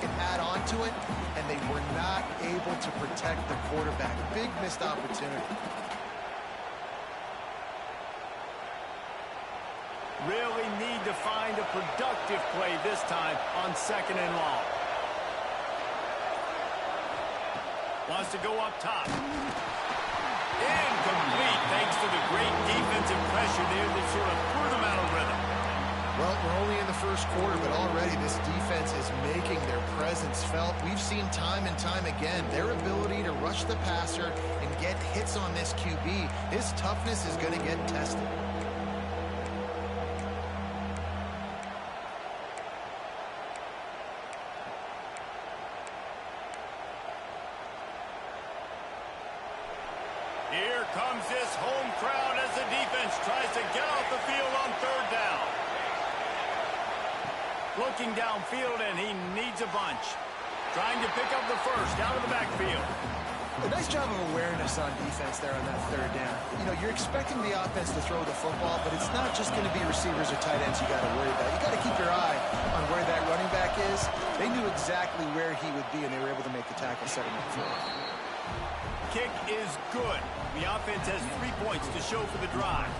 can add on to it, and they were not able to protect the quarterback. Big missed opportunity. Really need to find a productive play this time on 2nd and long. Wants to go up top. Incomplete, thanks to the great defensive pressure there that sort of threw them out of rhythm. Well, we're only in the first quarter, but already this defense is making their presence felt. We've seen time and time again their ability to rush the passer and get hits on this QB. His toughness is going to get tested. Here comes this home crowd as the defense tries to get off the field on 3rd down. Looking downfield, and he needs a bunch. Trying to pick up the first out of the backfield. A nice job of awareness on defense there on that 3rd down. You know, you're expecting the offense to throw the football, but it's not just going to be receivers or tight ends you got to worry about. You got to keep your eye on where that running back is. They knew exactly where he would be, and they were able to make the tackle, setting him forward. Kick is good. The offense has 3 points to show for the drive.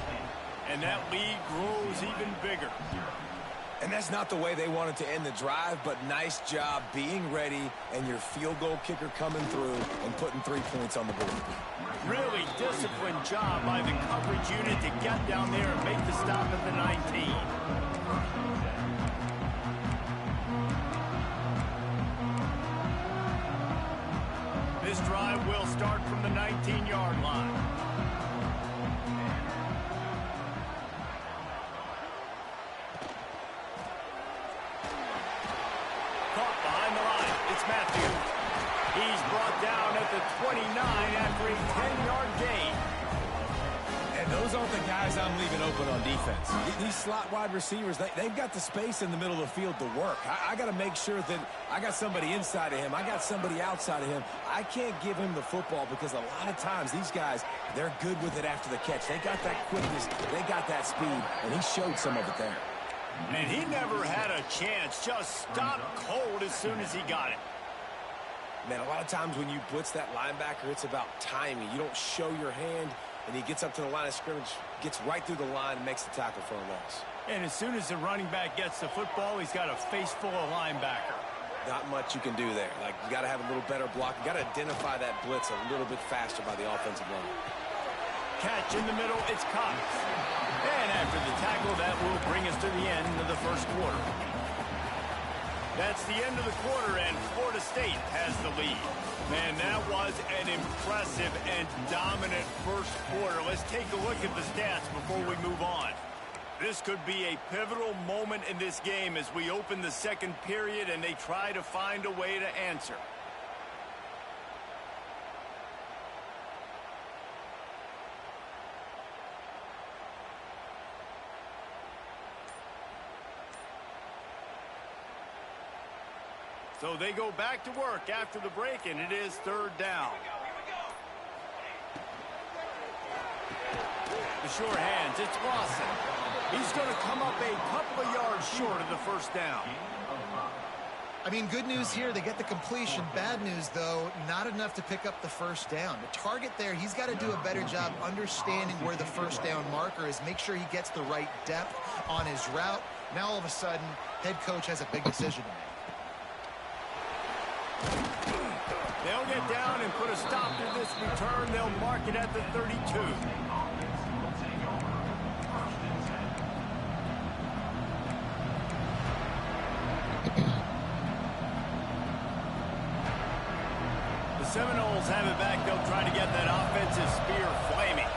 And that lead grows even bigger. And that's not the way they wanted to end the drive, but nice job being ready and your field goal kicker coming through and putting 3 points on the board. Really disciplined job by the coverage unit to get down there and make the stop at the 19. This drive will start from the 19-yard line. Caught behind the line. It's Matthews. He's brought down at the 29 after a 10-yard gain. And those aren't the guys I'm leaving open on defense. These slot wide receivers, they've got the space in the middle of the field to work. I got to make sure that I got somebody inside of him. I got somebody outside of him. I can't give him the football because a lot of times these guys, they're good with it after the catch. They got that quickness. They got that speed, and he showed some of it there. And he never had a chance. Just stopped cold as soon as he got it. Man, a lot of times when you blitz that linebacker, it's about timing. You don't show your hand, and he gets up to the line of scrimmage, gets right through the line, and makes the tackle for a loss. And as soon as the running back gets the football, he's got a face full of linebacker. Not much you can do there. Like, you got to have a little better block. You got to identify that blitz a little bit faster by the offensive line. Catch in the middle, it's Cox. And after the tackle, that will bring us to the end of the first quarter. That's the end of the quarter, and Florida State has the lead. Man, that was an impressive and dominant first quarter. Let's take a look at the stats before we move on. This could be a pivotal moment in this game as we open the second period and they try to find a way to answer. So they go back to work after the break, and it is 3rd down. The sure hands, it's Lawson. He's going to come up a couple of yards short of the first down. I mean, good news here, they get the completion. Bad news, though, not enough to pick up the first down. The target there, he's got to do a better job understanding where the first down marker is, make sure he gets the right depth on his route. Now, all of a sudden, head coach has a big decision to make. They'll get down and put a stop to this return. They'll mark it at the 32. The Seminoles have it back. They'll try to get that offensive spear flaming.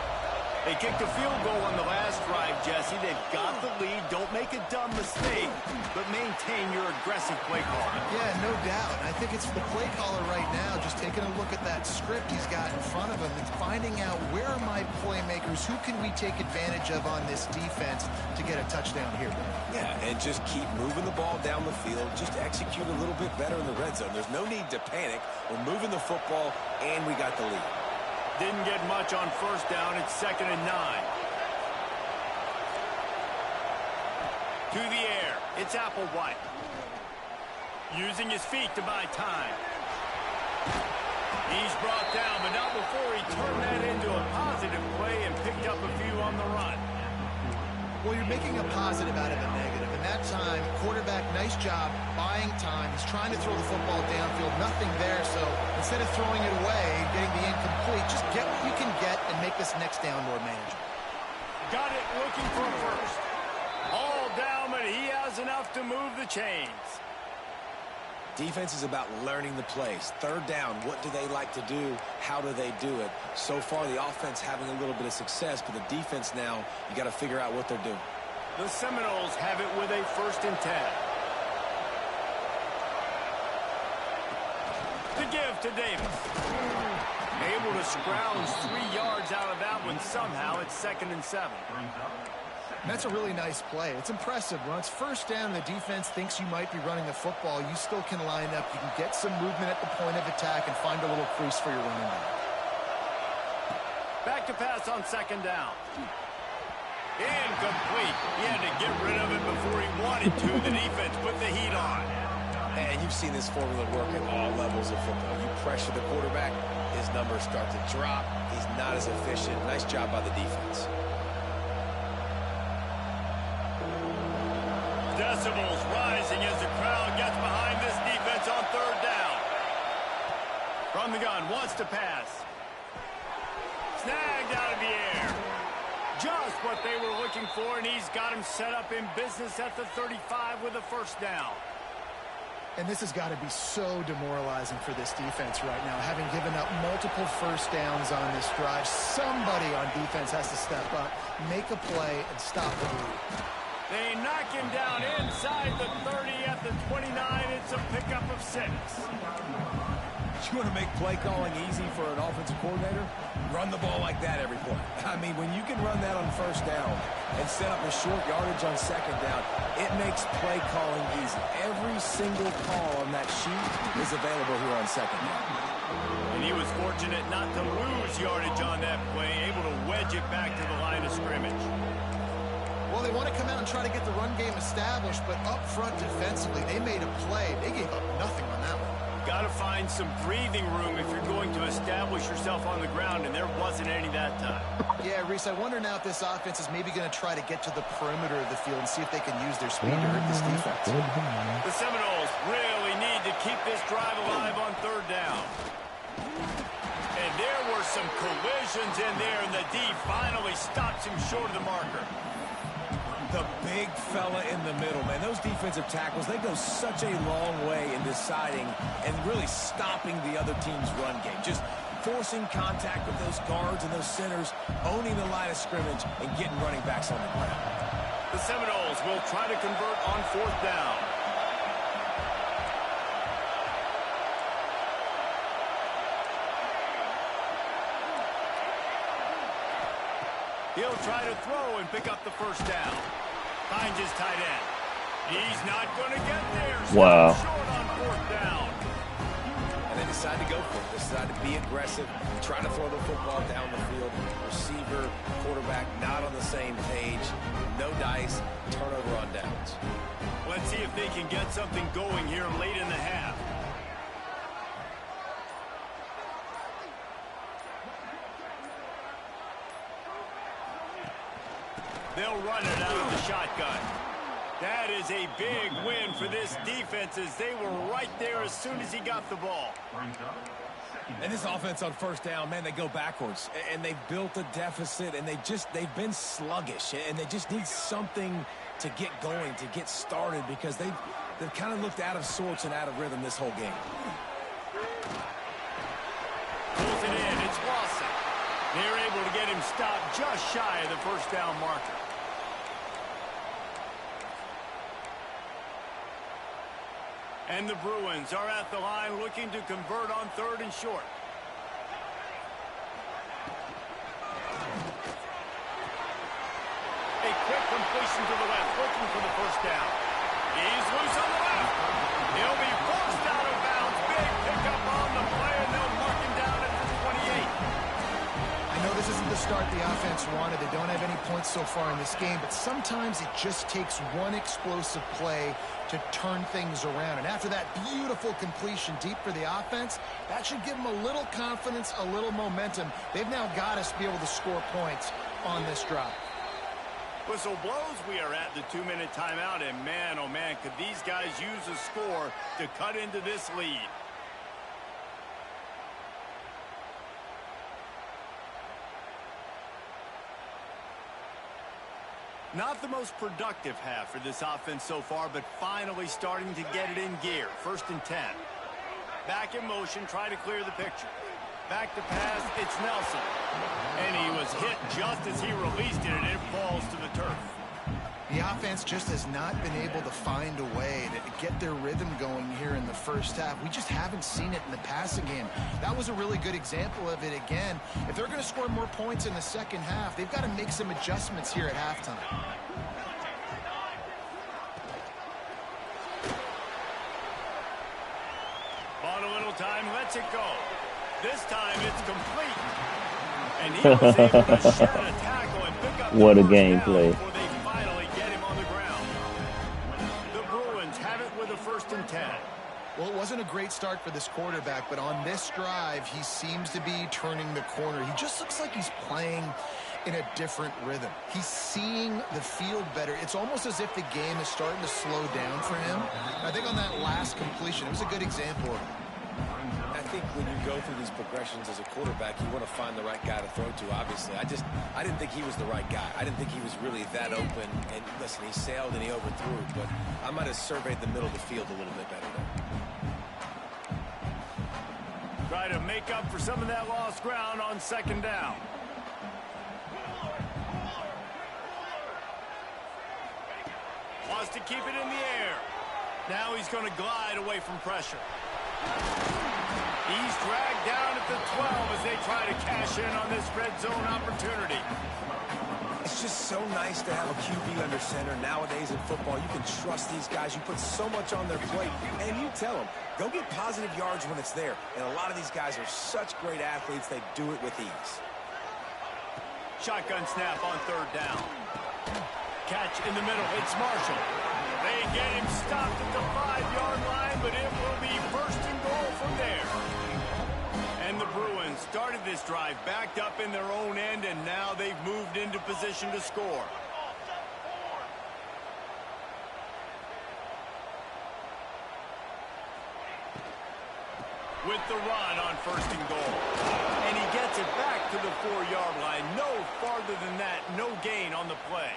They kicked a field goal on the last drive, Jesse. They've got the lead. Don't make a dumb mistake, but maintain your aggressive play calling. Yeah, no doubt. I think it's the play caller right now just taking a look at that script he's got in front of him and finding out where are my playmakers, who can we take advantage of on this defense to get a touchdown here. Yeah, and just keep moving the ball down the field. Just execute a little bit better in the red zone. There's no need to panic. We're moving the football, and we got the lead. Didn't get much on first down. It's 2nd and 9. To the air. It's Applewhite. Using his feet to buy time. He's brought down, but not before he turned that into a positive play and picked up a few on the run. Well, you're making a positive out of a negative. In that time, quarterback, nice job, buying time. He's trying to throw the football downfield. Nothing there, so instead of throwing it away, getting the incomplete, just get what you can get and make this next down more manageable. Got it looking for a first. All down, but he has enough to move the chains. Defense is about learning the plays. Third down, what do they like to do? How do they do it? So far, the offense having a little bit of success, but the defense now, you got to figure out what they're doing. The Seminoles have it with a 1st and 10. The give to Davis. Able to scrounge 3 yards out of that one somehow. It's 2nd and 7. That's a really nice play. It's impressive. When it's 1st down and the defense thinks you might be running the football, you still can line up. You can get some movement at the point of attack and find a little crease for your running back. Back to pass on 2nd down. Incomplete. He had to get rid of it before he wanted to. The defense put the heat on. And you've seen this formula work at all levels of football. You pressure the quarterback, his numbers start to drop. He's not as efficient. Nice job by the defense. Decibels rising as the crowd gets behind this defense on 3rd down. From the gun, wants to pass. Snagged out of the air. Just what they were looking for, and he's got him set up in business at the 35 with a 1st down. And this has got to be so demoralizing for this defense right now. Having given up multiple 1st downs on this drive, somebody on defense has to step up, make a play, and stop the lead. They knock him down inside the 30 at the 29. It's a pickup of 6. You want to make play calling easy for an offensive coordinator? Run the ball like that every play. I mean, when you can run that on 1st down and set up a short yardage on 2nd down, it makes play calling easy. Every single call on that sheet is available here on 2nd down. And he was fortunate not to lose yardage on that play, able to wedge it back to the line of scrimmage. Well, they want to come out and try to get the run game established, but up front defensively, they made a play. They gave up nothing on that one. Got to find some breathing room if you're going to establish yourself on the ground, and there wasn't any that time. Yeah, Reese, I wonder now if this offense is maybe going to try to get to the perimeter of the field and see if they can use their speed to hurt this defense. The Seminoles really need to keep this drive alive on 3rd down. And there were some collisions in there, and the D finally stops him short of the marker. The big fella in the middle, man. Those defensive tackles, they go such a long way in deciding and really stopping the other team's run game. Just forcing contact with those guards and those centers, owning the line of scrimmage, and getting running backs on the ground. The Seminoles will try to convert on 4th down. He'll try to throw and pick up the 1st down. Finds his tight end. He's not going to get there. Wow. Short on 4th down. And they decide to go for it. They decide to be aggressive, try to throw the football down the field. Receiver, quarterback, not on the same page. No dice, turnover on downs. Let's see if they can get something going here late in the half. They'll run it out of the shotgun. That is a big win for this defense as they were right there as soon as he got the ball. And this offense on 1st down, man, they go backwards. And they've built a deficit, and they've been sluggish. And they just need something to get going, to get started, because they've kind of looked out of sorts and out of rhythm this whole game. Pulls it in. It's Lawson. They're able to get him stopped just shy of the 1st down marker. And the Bruins are at the line looking to convert on 3rd and short. A quick completion to the left, looking for the 1st down. He's loose on the left. He'll be forced out of bounds. Big pickup on the play, and they'll mark him down at the 28. I know this isn't the start the offense wanted. They don't have any points so far in this game, but sometimes it just takes one explosive play to turn things around. And after that beautiful completion deep for the offense, that should give them a little confidence, a little momentum. They've now got us to be able to score points on this drive. Whistle blows, we are at the 2-minute timeout, and man, oh man, could these guys use a score to cut into this lead. Not the most productive half for this offense so far, but finally starting to get it in gear. 1st and 10. Back in motion, try to clear the picture. Back to pass, it's Nelson. And he was hit just as he released it, and it falls to the turf. The offense just has not been able to find a way to get their rhythm going here in the first half. We just haven't seen it in the passing game. That was a really good example of it again. If they're going to score more points in the second half, they've got to make some adjustments here at halftime. Bought a little time, lets it go. This time it's complete. And he was able to shed a tackle and pick up what the a first game down play. before they finally get him on the ground. The Bruins have it with a 1st and 10. Well, it wasn't a great start for this quarterback, but on this drive, he seems to be turning the corner. He just looks like he's playing in a different rhythm. He's seeing the field better. It's almost as if the game is starting to slow down for him. And I think on that last completion, it was a good example of it. I think when you go through these progressions as a quarterback, you want to find the right guy to throw to, obviously. I didn't think he was the right guy. I didn't think he was really that open. And listen, he sailed and he overthrew, but I might have surveyed the middle of the field a little bit better there. Try to make up for some of that lost ground on 2nd down. Wants to keep it in the air. Now he's going to glide away from pressure. He's dragged down at the 12 as they try to cash in on this red zone opportunity. It's just so nice to have a QB under center. Nowadays in football, you can trust these guys. You put so much on their plate, and you tell them, go get positive yards when it's there. And a lot of these guys are such great athletes, they do it with ease. Shotgun snap on 3rd down. Catch in the middle. It's Marshall. They get him stopped at the 5-yard line, but it will be 1st and goal from there. And the Bruins started this drive backed up in their own end, and now they've moved into position to score. With the run on 1st and goal. And he gets it back to the 4-yard line. No farther than that, no gain on the play.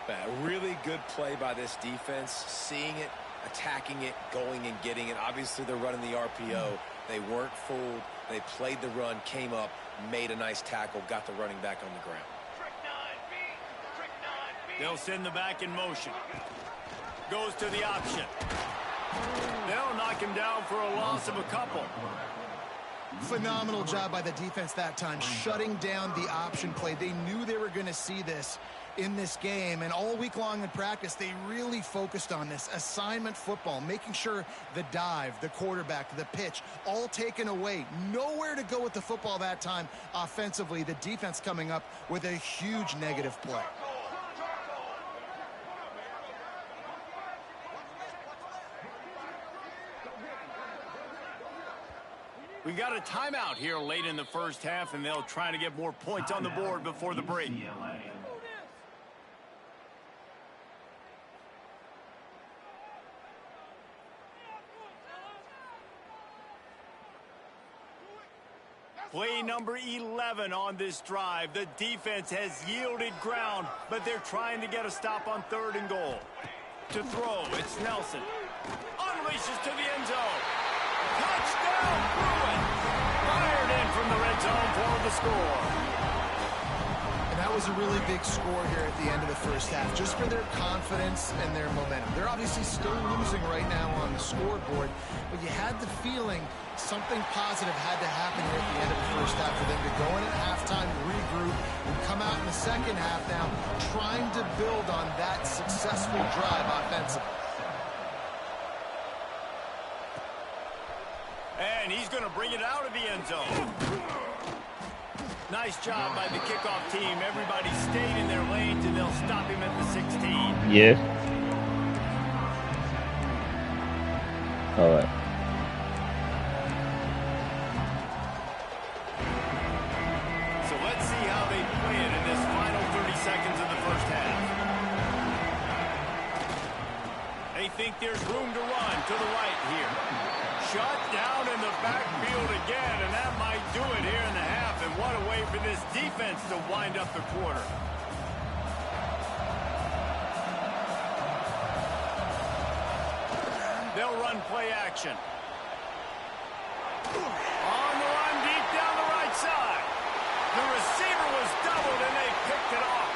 A really good play by this defense, seeing it, attacking it, going and getting it. Obviously, they're running the RPO. They weren't fooled. They played the run, came up, made a nice tackle, got the running back on the ground. They'll send the back in motion. Goes to the option. They'll knock him down for a loss of a couple. Phenomenal job by the defense that time, shutting down the option play. They knew they were going to see this in this game, and all week long in practice, they really focused on this assignment football, making sure the dive, the quarterback, the pitch, all taken away. Nowhere to go with the football that time offensively. The defense coming up with a huge negative play. We've got a timeout here late in the first half, and they'll try to get more points on the board before the break. Play number 11 on this drive. The defense has yielded ground, but they're trying to get a stop on 3rd and goal. To throw, it's Nelson. Unleashes to the end zone. Touchdown, Bruins! Fired in from the red zone for the score. And that was a really big score here at the end of the first half, just for their confidence and their momentum. They're obviously still losing right now on the scoreboard, but you had the feeling something positive had to happen here at the end of the first half for them to go in at halftime, regroup, and come out in the second half now trying to build on that successful drive offensively. And he's going to bring it out of the end zone. Nice job by the kickoff team. Everybody stayed in their lanes, and they'll stop him at the 16. Yeah. All right. So let's see how they play it in this final 30 seconds of the first half. They think there's room to run to the right here. Shut down in the backfield again, and that might do it here in the half. And what a way for this defense to wind up the quarter. They'll run play action. On the run deep down the right side. The receiver was doubled, and they picked it off.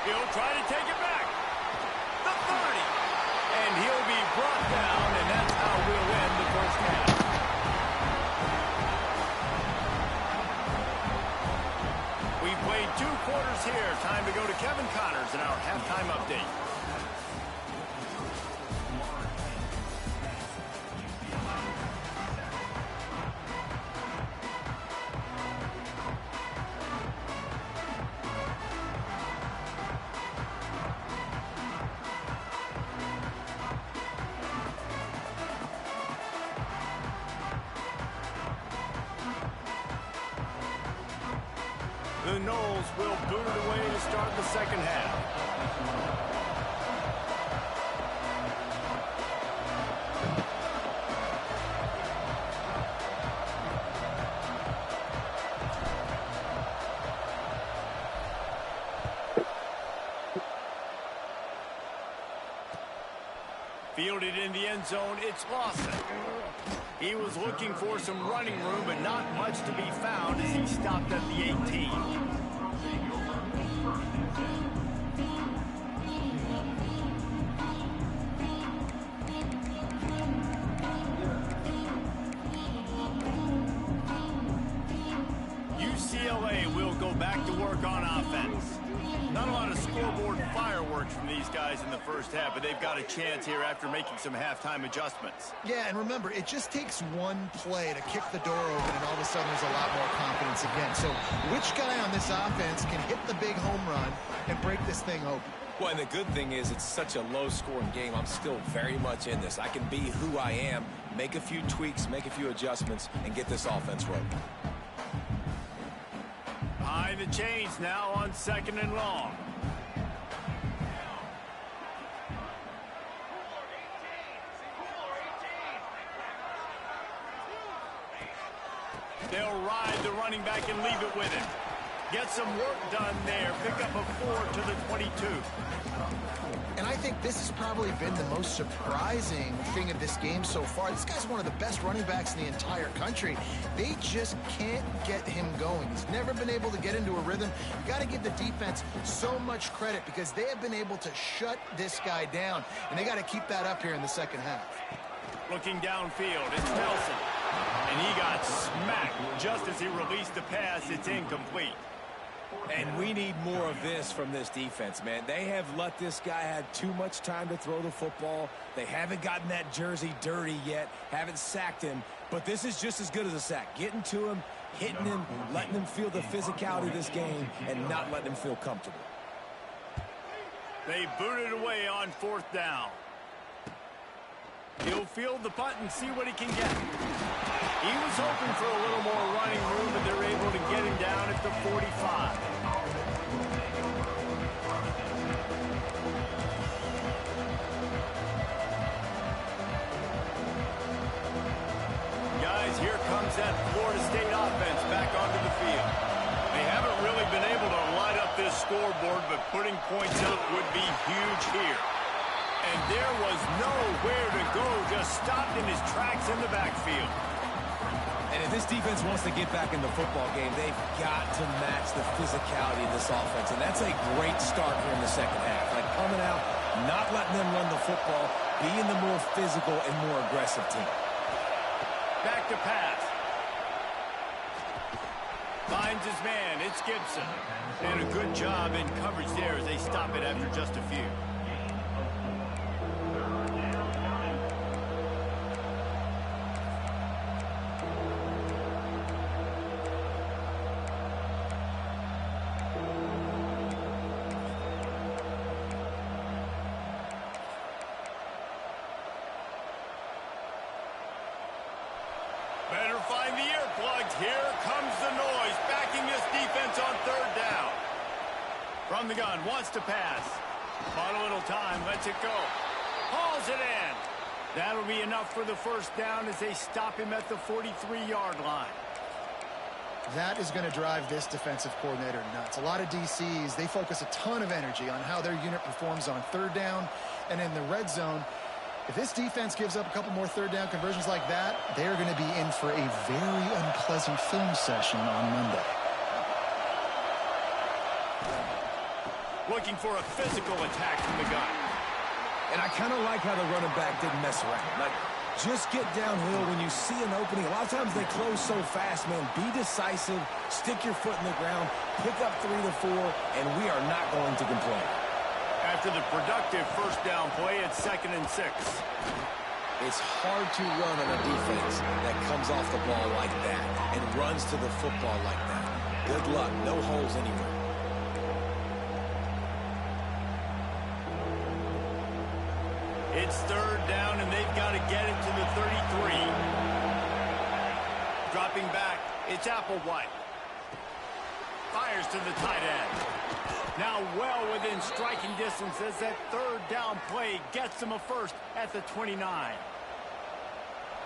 He'll try to take it back. The 30. And he'll be brought down, and that's how we'll end the first half. We've played 2 quarters here. Time to go to Kevin Connors in our halftime update. The Knowles will boot it away to start the second half. Fielded in the end zone, it's Lawson. He was looking for some running room, but not much to be found as he stopped at the 18. UCLA will go back to work on offense. Not a lot of scoreboard fireworks from these guys in the first half, but they've got a chance here after making some halftime adjustments. Yeah, and remember, it just takes one play to kick the door open, and all of a sudden there's a lot more confidence again. So which guy on this offense can hit the big home run and break this thing open? Well, and the good thing is it's such a low-scoring game. I'm still very much in this. I can be who I am, make a few tweaks, make a few adjustments, and get this offense rolling. Behind the chains now on 2nd and long. They'll ride the running back and leave it with him. Get some work done there. Pick up a 4 to the 22. And I think this has probably been the most surprising thing of this game so far. This guy's one of the best running backs in the entire country. They just can't get him going. He's never been able to get into a rhythm. You got to give the defense so much credit because they have been able to shut this guy down, and they got to keep that up here in the second half. Looking downfield, it's Nelson. And he got smacked just as he released the pass. It's incomplete. And we need more of this from this defense, man. They have let this guy have too much time to throw the football. They haven't gotten that jersey dirty yet, haven't sacked him. But this is just as good as a sack. Getting to him, hitting him, letting him feel the physicality of this game, and not letting him feel comfortable. They booted away on 4th down. He'll field the punt and see what he can get. He was hoping for a little more running room, but they're able to get him down at the 45. Guys, here comes that Florida State offense back onto the field. They haven't really been able to light up this scoreboard, but putting points up would be huge here. And there was nowhere to go, just stopped in his tracks in the backfield. And if this defense wants to get back in the football game, they've got to match the physicality of this offense. And that's a great start here in the second half. Like coming out, not letting them run the football, being the more physical and more aggressive team. Back to pass. Finds his man. It's Gibson. And a good job in coverage there as they stop it after just a few. plugged. Here comes the noise, backing this defense on third down. From the gun, wants to pass. Bought a little time, lets it go. Hauls it in. That'll be enough for the first down as they stop him at the 43-yard line. That is going to drive this defensive coordinator nuts. A lot of DCs, they focus a ton of energy on how their unit performs on third down and in the red zone. If this defense gives up a couple more third down conversions like that, they're going to be in for a very unpleasant film session on Monday. Looking for a physical attack from the gun. And I kind of like how the running back didn't mess around. Like, just get downhill when you see an opening. A lot of times they close so fast, man. Be decisive, stick your foot in the ground, pick up 3 to 4, and we are not going to complain. After the productive first down play, it's 2nd and 6. It's hard to run on a defense that comes off the ball like that and runs to the football like that. Good luck. No holes anywhere. It's third down, and they've got to get it to the 33. Dropping back, it's Applewhite. Fires to the tight end. Now well within striking distance as that third down play gets them a first at the 29.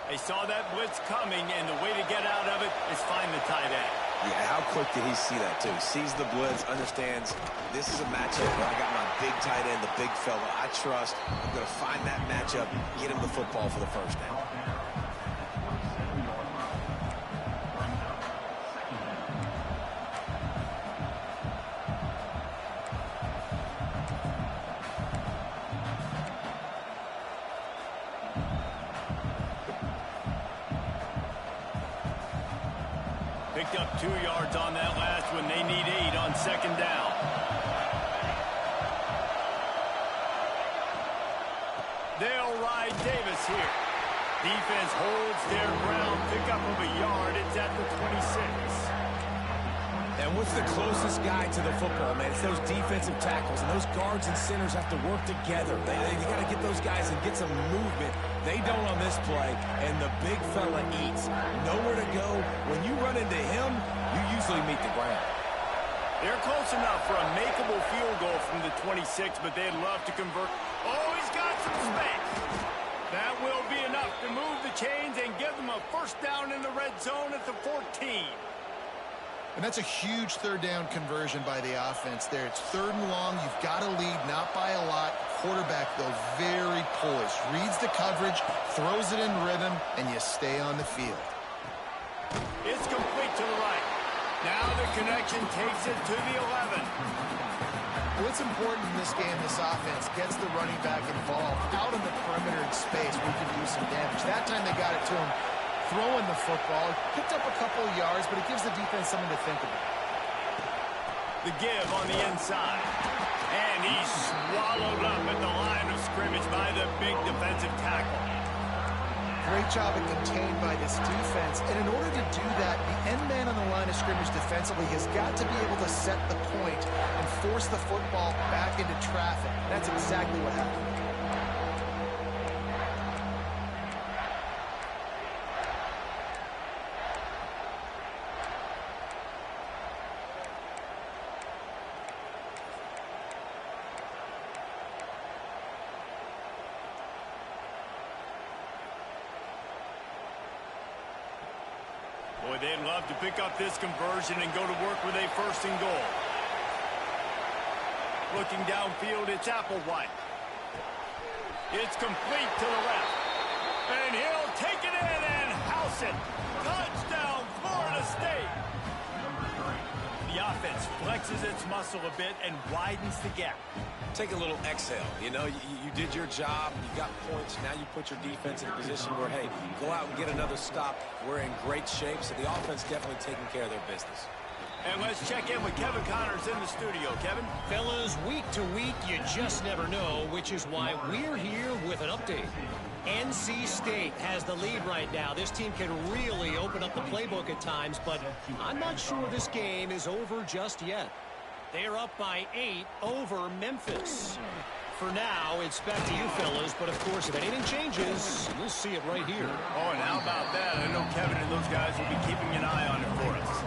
They saw that blitz coming, and the way to get out of it is find the tight end. Yeah, how quick did he see that, too? Sees the blitz, understands this is a matchup where I got my big tight end, the big fella I trust. I'm going to find that matchup, get him the football for the first down. Picked up 2 yards on that last one. They need 8 on 2nd down. They'll ride Davis here. Defense holds their ground. Pick up of a yard. It's at the 26. And what's the closest guy to the football, man? It's those defensive tackles, and those guards and centers have to work together. You got to get those guys and get some movement. They don't on this play, and the big fella eats. Nowhere to go. When you run into him, you usually meet the ground. They're close enough for a makeable field goal from the 26, but they'd love to convert. Oh, he's got some space. That will be enough to move the chains and give them a first down in the red zone at the 14. And that's a huge third down conversion by the offense there. It's 3rd and long. You've got to lead, not by a lot. Quarterback, though, very poised. Reads the coverage, throws it in rhythm, and you stay on the field. It's complete to the right. Now the connection takes it to the 11. What's important in this game, this offense gets the running back involved out in the perimeter in space where he can do some damage. That time they got it to him throwing the football. Picked up a couple of yards, but it gives the defense something to think about. The give on the inside. And he's swallowed up at the line of scrimmage by the big defensive tackle. Great job at contained by this defense. And in order to do that, the end man on the line of scrimmage defensively has got to be able to set the point and force the football back into traffic. That's exactly what happened. Boy, they'd love to pick up this conversion and go to work with a 1st and goal. Looking downfield, it's Applewhite. It's complete to the left. And he'll take it in and house it. Touchdown, Florida State. The offense flexes its muscle a bit and widens the gap. Take a little exhale. You know, you did your job. You got points. Now you put your defense in a position where, hey, go out and get another stop. We're in great shape, so the offense definitely taking care of their business. And let's check in with Kevin Connors in the studio. Kevin? Fellas, week to week, you just never know, which is why we're here with an update. NC State has the lead right now. This team can really open up the playbook at times, but I'm not sure this game is over just yet. They're up by 8 over Memphis. For now, it's back to you fellas, but of course, if anything changes, you'll see it right here. Oh, and how about that? I know Kevin and those guys will be keeping an eye on it for us.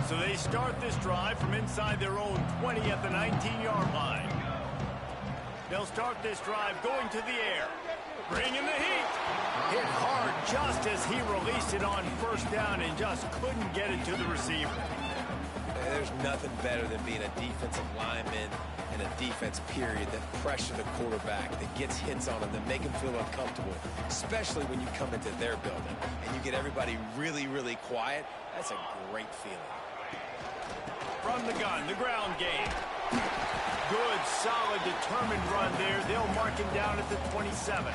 So they start this drive from inside their own 20 at the 19-yard line. They'll start this drive going to the air. Bringing the heat. Hit hard just as he released it on first down and just couldn't get it to the receiver. There's nothing better than being a defensive lineman and a defense period that pressure the quarterback, that gets hits on him, that make him feel uncomfortable, especially when you come into their building and you get everybody really, really quiet. That's a great feeling. From the gun, the ground game. Good, solid, determined run there. They'll mark him down at the 27.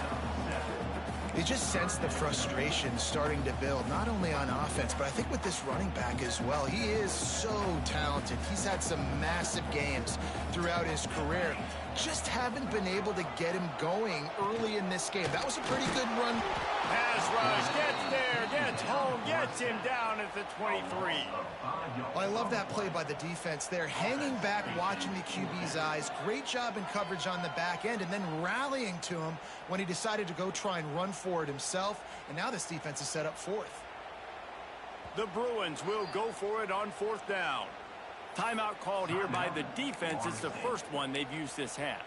You just sense the frustration starting to build, not only on offense, but I think with this running back as well. He is so talented. He's had some massive games throughout his career. Just haven't been able to get him going early in this game. That was a pretty good run. Pass rush, gets there, gets home, gets him down at the 23. I love that play by the defense there. Hanging back, watching the QB's eyes. Great job in coverage on the back end, and then rallying to him when he decided to go try and run for it himself. And now this defense is set up fourth. The Bruins will go for it on fourth down. Timeout called here by the defense. It's the first one they've used this half.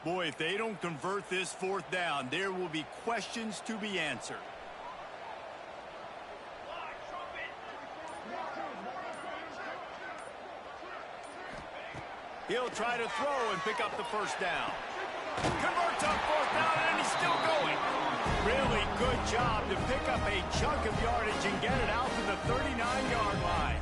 Boy, if they don't convert this fourth down, there will be questions to be answered. He'll try to throw and pick up the first down. Converts on fourth down, and he's still going. Really good job to pick up a chunk of yardage and get it out to the 39-yard line.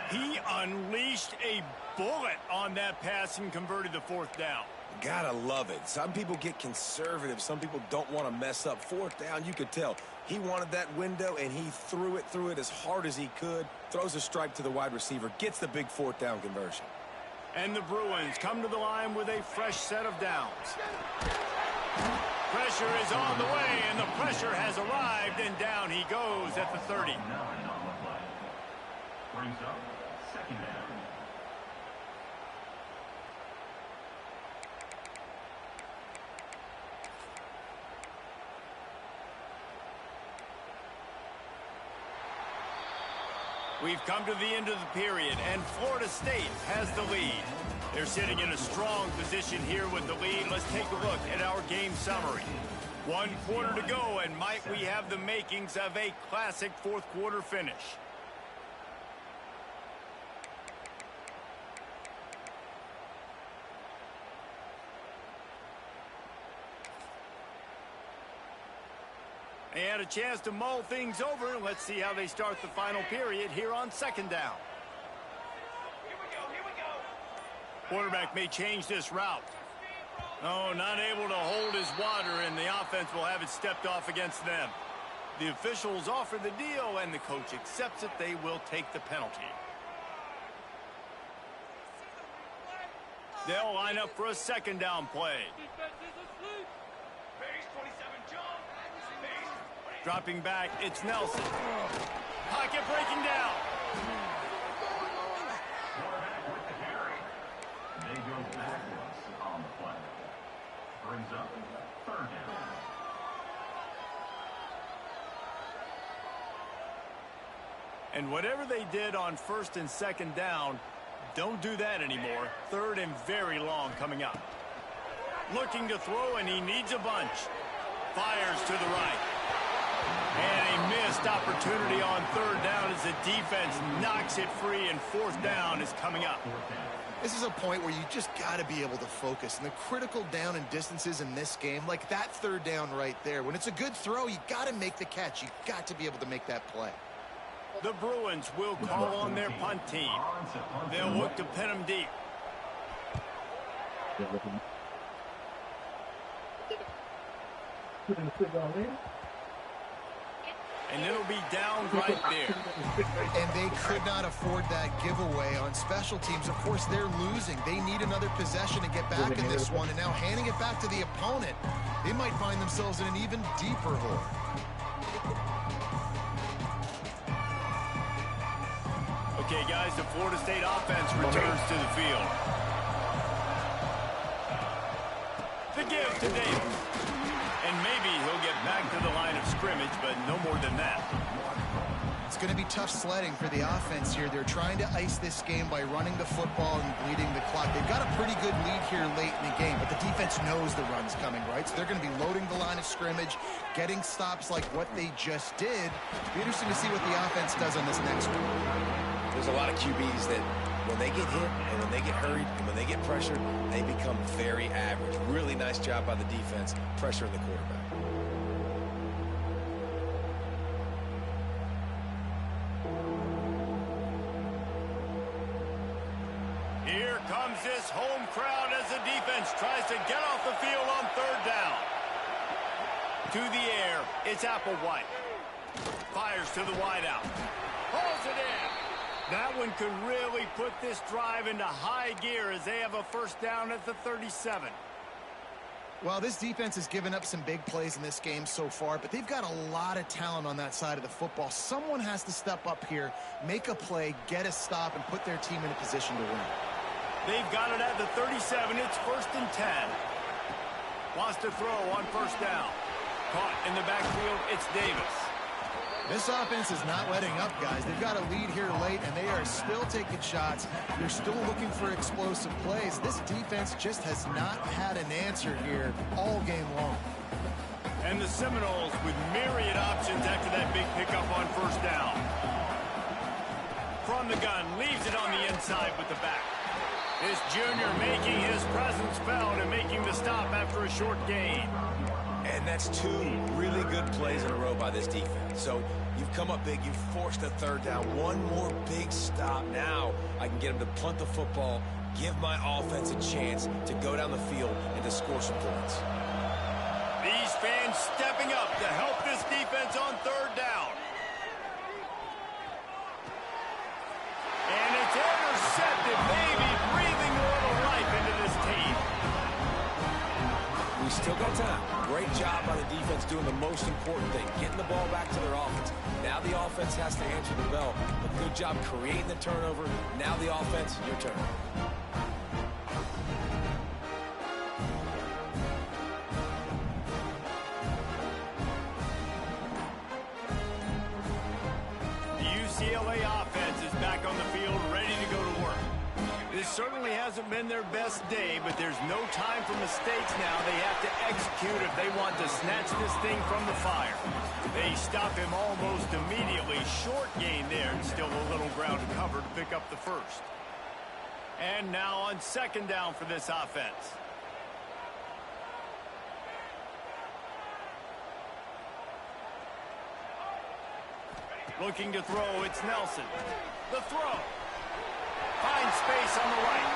He unleashed a bullet on that pass and converted the fourth down. Gotta love it. Some people get conservative. Some people don't want to mess up. Fourth down, you could tell. He wanted that window, and he threw it as hard as he could. Throws a strike to the wide receiver. Gets the big fourth down conversion. And the Bruins come to the line with a fresh set of downs. Pressure is on the way, and the pressure has arrived, and down he goes at the 30. Brings up second down. We've come to the end of the period, and Florida State has the lead. They're sitting in a strong position here with the lead. Let's take a look at our game summary. 1 quarter to go, and might we have the makings of a classic fourth quarter finish. They had a chance to mull things over. Let's see how they start the final period here on second down. Quarterback may change this route. Oh, not able to hold his water, and the offense will have it stepped off against them. The officials offer the deal, and the coach accepts it. They will take the penalty. They'll line up for a second down play. Dropping back, it's Nelson. Pocket breaking down. They go backwards on the play. Brings up third down. And whatever they did on first and second down, don't do that anymore. Third and very long coming up. Looking to throw, and he needs a bunch. Fires to the right. And a missed opportunity on third down as the defense knocks it free, and fourth down is coming up. This is a point where you just got to be able to focus. And the critical down and distances in this game, like that third down right there, when it's a good throw, you got to make the catch. You got to be able to make that play. The Bruins will call on their punt team. They'll look to pin them deep. And it'll be down right there. And they could not afford that giveaway on special teams. Of course, they're losing. They need another possession to get back in this one. And now handing it back to the opponent, they might find themselves in an even deeper hole. Okay, guys, the Florida State offense returns to the field. The give to Davis. And maybe he'll get back to the line of scrimmage, but no more than that. It's going to be tough sledding for the offense here. They're trying to ice this game by running the football and bleeding the clock. They've got a pretty good lead here late in the game, but the defense knows the run's coming, right? So they're going to be loading the line of scrimmage, getting stops like what they just did. It'll be interesting to see what the offense does on this next one. There's a lot of QBs that when they get hit and when they get hurried and when they get pressured, they become very average. Really nice job by the defense, pressuring the quarterback. Here comes this home crowd as the defense tries to get off the field on third down. To the air, it's Applewhite. Fires to the wideout. Pulls it in. That one could really put this drive into high gear as they have a first down at the 37. Well, this defense has given up some big plays in this game so far, but they've got a lot of talent on that side of the football. Someone has to step up here, make a play, get a stop, and put their team in a position to win. They've got it at the 37. It's 1st and 10. Wants to throw on first down. Caught in the backfield, it's Davis. This offense is not letting up, guys. They've got a lead here late, and they are still taking shots. They're still looking for explosive plays. This defense just has not had an answer here all game long. And the Seminoles with myriad options after that big pickup on first down. From the gun, leaves it on the inside with the back. This junior making his presence felt and making the stop after a short gain. And that's two really good plays in a row by this defense. So you've come up big. You've forced a third down. One more big stop. Now I can get them to punt the football, give my offense a chance to go down the field and to score some points. These fans stepping up to help this defense on third down. And it's intercepted, maybe breathing a little life into this team. We still got time. Great job by the defense doing the most important thing, getting the ball back to their offense. Now the offense has to answer the bell. A good job creating the turnover. Now the offense, your turn. The UCLA offense is back on the field, ready to go to work. This certainly hasn't been their best day, but there's no time for mistakes now. They have to execute if they want to snatch this thing from the fire. They stop him almost immediately. Short gain there, and still a little ground to cover to pick up the first. And now on second down for this offense. Looking to throw, it's Nelson. The throw. Finds space on the right.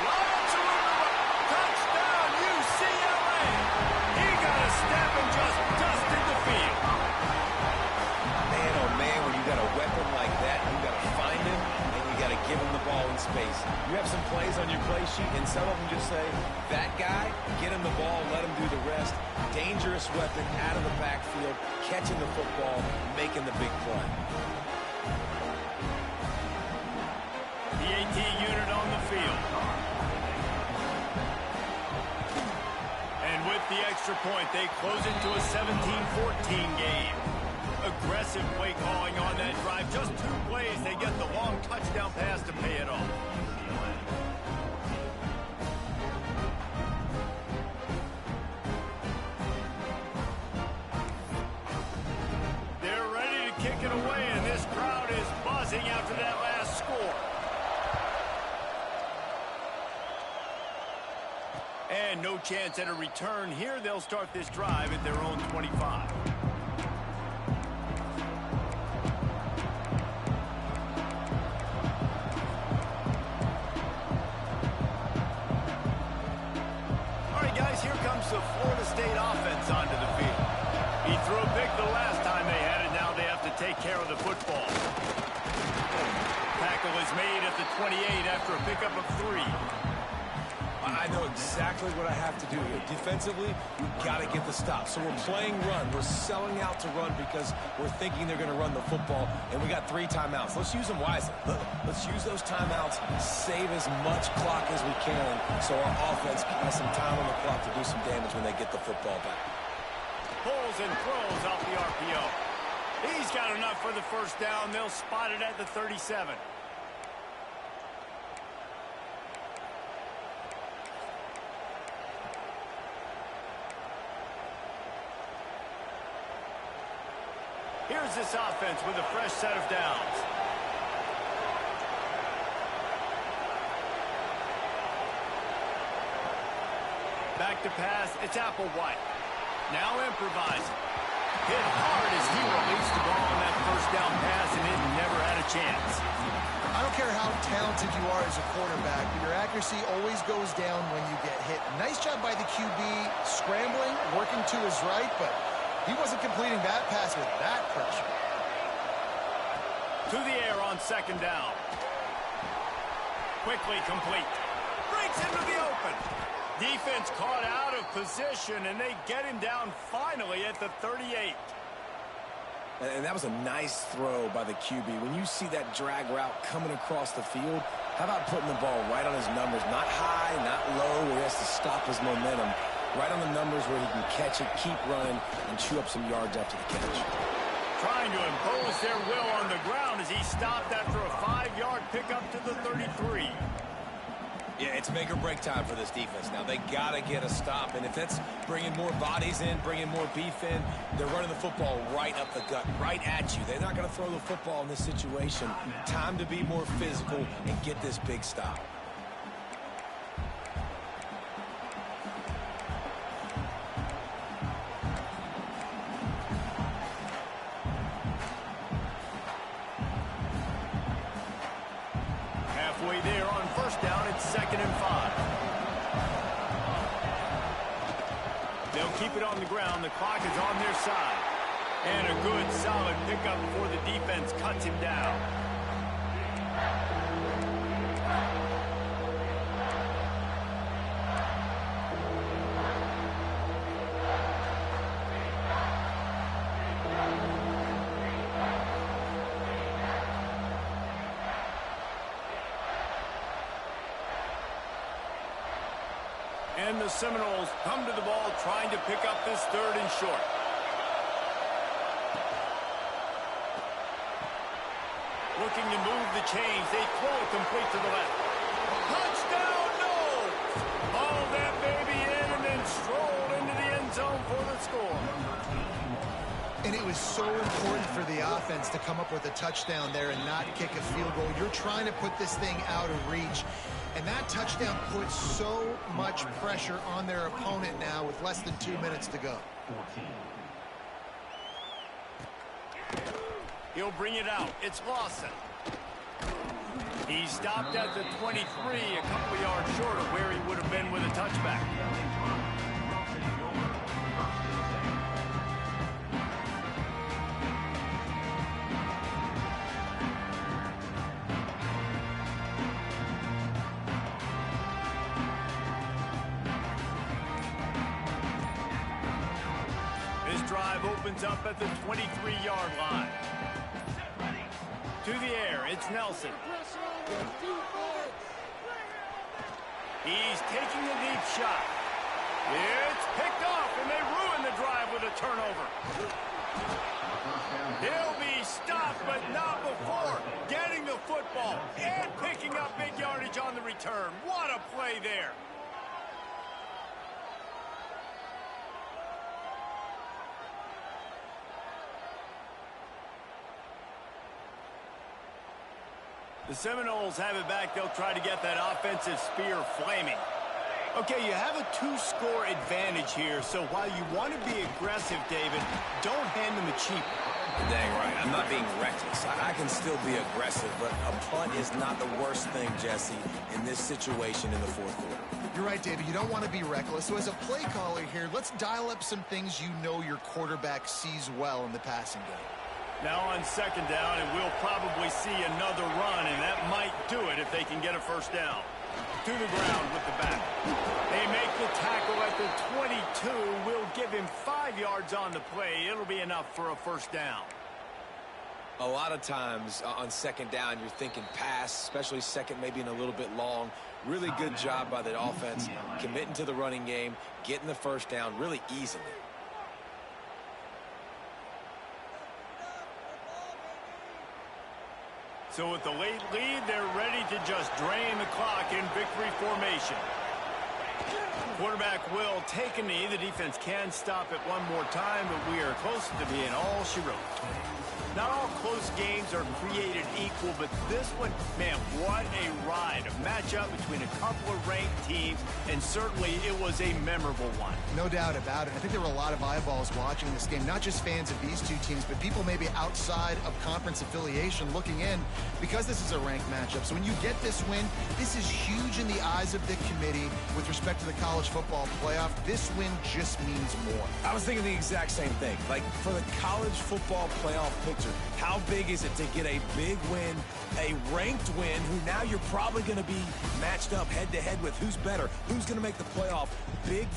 Lob to the right. Touchdown, UCLA. He got a step and just dusted the field. Man, oh man, when you got a weapon like that, you got to find him and you got to give him the ball in space. You have some plays on your play sheet, and some of them just say, that guy, get him the ball, let him do the rest. Dangerous weapon out of the backfield, catching the football, making the big play. The AT unit on the field. And with the extra point, they close it to a 17-14 game. Aggressive play calling on that drive. Just 2 plays, they get the long touchdown pass to pay it off. And no chance at a return here. They'll start this drive at their own 25. All right, guys, here comes the Florida State offense onto the field. He threw a pick the last time they had it. Now they have to take care of the football. Tackle is made at the 28 after a pickup of 3. I know exactly what I have to do here. Defensively, we've got to get the stop. So we're playing run. We're selling out to run because we're thinking they're going to run the football, and we got 3 timeouts. Let's use them wisely. Let's use those timeouts, save as much clock as we can so our offense has some time on the clock to do some damage when they get the football back. Pulls and throws off the RPO. He's got enough for the first down. They'll spot it at the 37. Here's this offense with a fresh set of downs. Back to pass, it's Applewhite. Now improvising. Hit hard as he released the ball on that first down pass, and it never had a chance. I don't care how talented you are as a quarterback, but your accuracy always goes down when you get hit. Nice job by the QB scrambling, working to his right, but he wasn't completing that pass with that pressure. To the air on second down. Quickly complete. Breaks into the open. Defense caught out of position, and they get him down finally at the 38. And that was a nice throw by the QB. When you see that drag route coming across the field, how about putting the ball right on his numbers? Not high, not low, where he has to stop his momentum. Right on the numbers where he can catch it, keep running, and chew up some yards after the catch. Trying to impose their will on the ground as he stopped after a 5-yard pickup to the 33. Yeah, it's make or break time for this defense now. They got to get a stop, and if that's bringing more bodies in, bringing more beef in, they're running the football right up the gut, right at you. They're not going to throw the football in this situation. Time to be more physical and get this big stop. Halfway there on first down, it's 2nd and 5. They'll keep it on the ground. The clock is on their side. And a good, solid pickup before the defense cuts him down. And the Seminoles come to the ball trying to pick up this 3rd and short. Looking to move the chains. They throw it complete to the left. Touchdown, no! Hauled that baby in and then strolled into the end zone for the score. And it was so important for the offense to come up with a touchdown there and not kick a field goal. You're trying to put this thing out of reach. And that touchdown puts so much pressure on their opponent now with less than 2 minutes to go. He'll bring it out. It's Lawson. He stopped at the 23, a couple yards short of where he would have been with a touchback. This drive opens up at the 23-yard line. To the air, it's Nelson. He's taking a deep shot. It's picked off, and they ruin the drive with a turnover. He'll be stopped, but not before getting the football and picking up big yardage on the return. What a play there. The Seminoles have it back. They'll try to get that offensive spear flaming. Okay, you have a two-score advantage here, so while you want to be aggressive, David, don't hand them a cheap. Dang right. I'm not being reckless. I can still be aggressive, but a punt is not the worst thing, Jesse, in this situation in the fourth quarter. You're right, David. You don't want to be reckless. So as a play caller here, let's dial up some things you know your quarterback sees well in the passing game. Now on second down, and we'll probably see another run, and that might do it if they can get a first down. To the ground with the back. They make the tackle at the 22. We'll give him 5 yards on the play. It'll be enough for a first down. A lot of times on second down, you're thinking pass, especially second, maybe in a little bit long. Really good job by the offense, committing to the running game, getting the first down really easily. So with the late lead, they're ready to just drain the clock in victory formation. Quarterback will take a knee. The defense can stop it one more time, but we are close to being all she wrote. Not all close games are created equal, but this one, man, what a ride. A matchup between a couple of ranked teams, and certainly it was a memorable one. No doubt about it. I think there were a lot of eyeballs watching this game, not just fans of these two teams, but people maybe outside of conference affiliation looking in because this is a ranked matchup. So when you get this win, this is huge in the eyes of the committee with respect to the college football playoff. This win just means more. I was thinking the exact same thing. Like, for the college football playoff picture, how big is it to get a big win, a ranked win, who now you're probably going to be matched up head-to-head with who's better, who's going to make the playoff. Big